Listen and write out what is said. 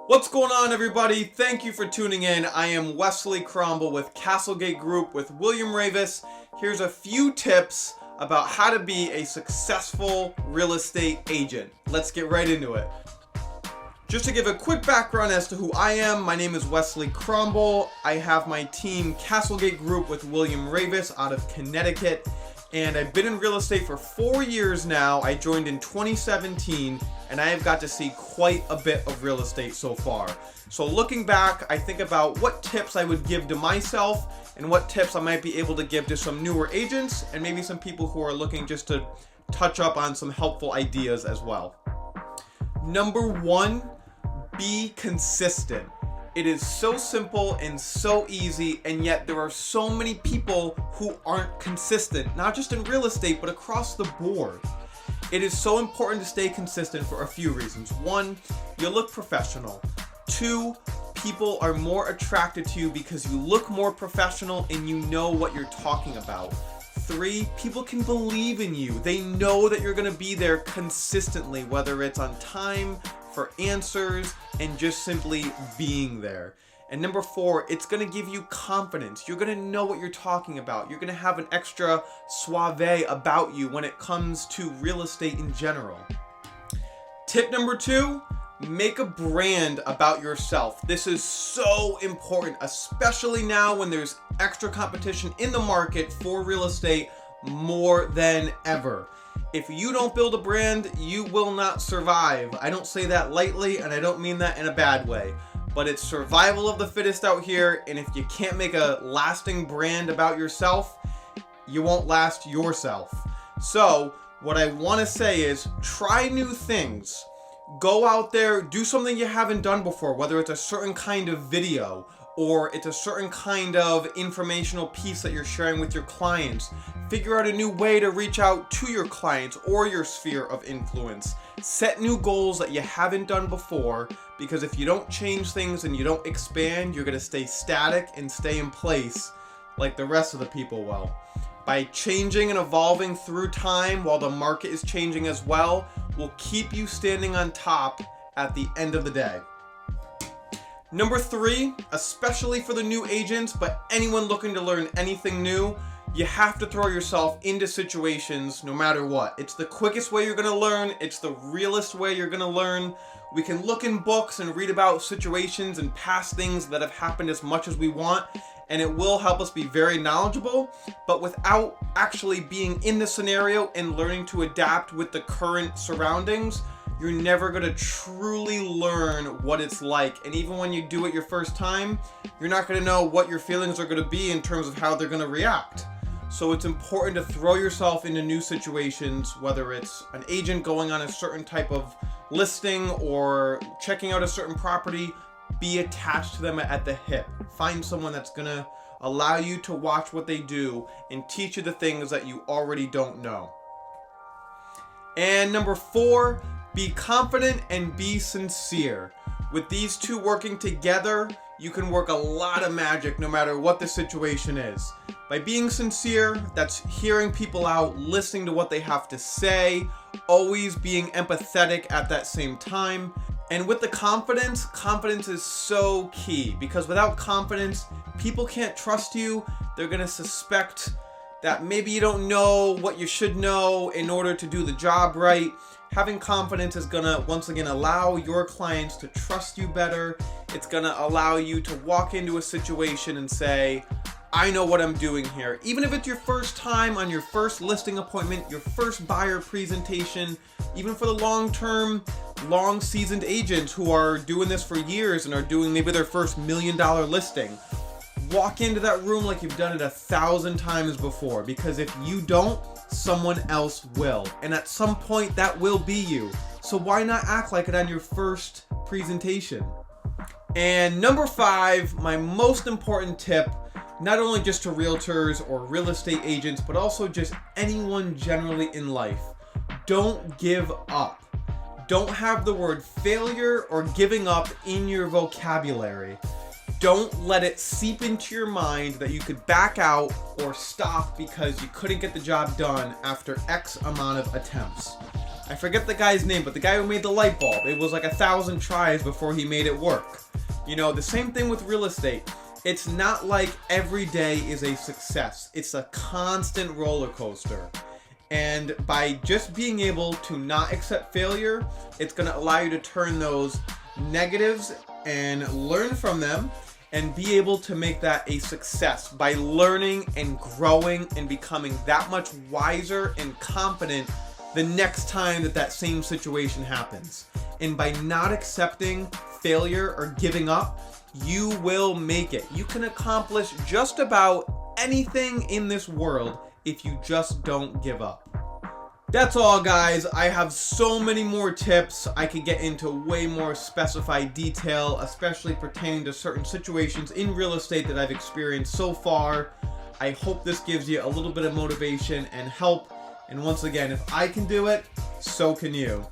What's going on, everybody? Thank you for tuning in. I am Wesley Krombel with Castlegate Group with William Ravis. Here's a few tips about how to be a successful real estate agent. Let's get right into it. Just to give a quick background as to who I am, my name is Wesley Krombel. I have my team Castlegate Group with William Ravis out of Connecticut, and I've been in real estate for 4 years now. I joined in 2017, and I have got to see quite a bit of real estate so far. So looking back, I think about what tips I would give to myself and what tips I might be able to give to some newer agents and maybe some people who are looking just to touch up on some helpful ideas as well. Number one, be consistent. It is so simple and so easy, and yet there are so many people who aren't consistent, not just in real estate, but across the board. It is so important to stay consistent for a few reasons. One, you look professional. Two, people are more attracted to you because you look more professional and you know what you're talking about. Three, people can believe in you. They know that you're going to be there consistently, whether it's on time, for answers, and just simply being there. And number four, it's going to give you confidence. You're going to know what you're talking about. You're going to have an extra suave about you when it comes to real estate in general. Tip number two, make a brand about yourself. This is so important, especially now when there's extra competition in the market for real estate more than ever. If you don't build a brand, you will not survive. I don't say that lightly, and I don't mean that in a bad way. But it's survival of the fittest out here, and if you can't make a lasting brand about yourself, you won't last yourself. So, what I want to say is, try new things. Go out there, do something you haven't done before, whether it's a certain kind of video, or it's a certain kind of informational piece that you're sharing with your clients. Figure out a new way to reach out to your clients or your sphere of influence. Set new goals that you haven't done before, because if you don't change things and you don't expand, you're going to stay static and stay in place like the rest of the people will. By changing and evolving through time while the market is changing as well, will keep you standing on top at the end of the day. Number three, especially for the new agents, but anyone looking to learn anything new, you have to throw yourself into situations no matter what. It's the quickest way you're going to learn. It's the realest way you're going to learn. We can look in books and read about situations and past things that have happened as much as we want, and it will help us be very knowledgeable, but without actually being in the scenario and learning to adapt with the current surroundings, you're never going to truly learn what it's like. And even when you do it your first time, you're not going to know what your feelings are going to be in terms of how they're going to react. So it's important to throw yourself into new situations, whether it's an agent going on a certain type of listing or checking out a certain property. Be attached to them at the hip. Find someone that's going to allow you to watch what they do and teach you the things that you already don't know. And number four, be confident and be sincere. With these two working together, you can work a lot of magic no matter what the situation is. By being sincere, that's hearing people out, listening to what they have to say, always being empathetic at that same time. And with the confidence is so key, because without confidence, people can't trust you. They're going to suspect that maybe you don't know what you should know in order to do the job right. Having confidence is going to, once again, allow your clients to trust you better. It's going to allow you to walk into a situation and say, I know what I'm doing here. Even if it's your first time on your first listing appointment, your first buyer presentation, even for the long-term, long-seasoned agents who are doing this for years and are doing maybe their first $1 million listing. Walk into that room like you've done it 1,000 times before, because if you don't, someone else will. And at some point, that will be you. So why not act like it on your first presentation? And number five, my most important tip, not only just to realtors or real estate agents, but also just anyone generally in life. Don't give up. Don't have the word failure or giving up in your vocabulary. Don't let it seep into your mind that you could back out or stop because you couldn't get the job done after X amount of attempts. I forget the guy's name, but the guy who made the light bulb, it was like 1,000 tries before he made it work. You know, the same thing with real estate. It's not like every day is a success. It's a constant roller coaster. And by just being able to not accept failure, it's going to allow you to turn those negatives and learn from them and be able to make that a success by learning and growing and becoming that much wiser and confident the next time that that same situation happens. And by not accepting failure or giving up, you will make it. You can accomplish just about anything in this world if you just don't give up. That's all, guys. I have so many more tips. I could get into way more specified detail, especially pertaining to certain situations in real estate that I've experienced so far. I hope this gives you a little bit of motivation and help. And once again, if I can do it, so can you.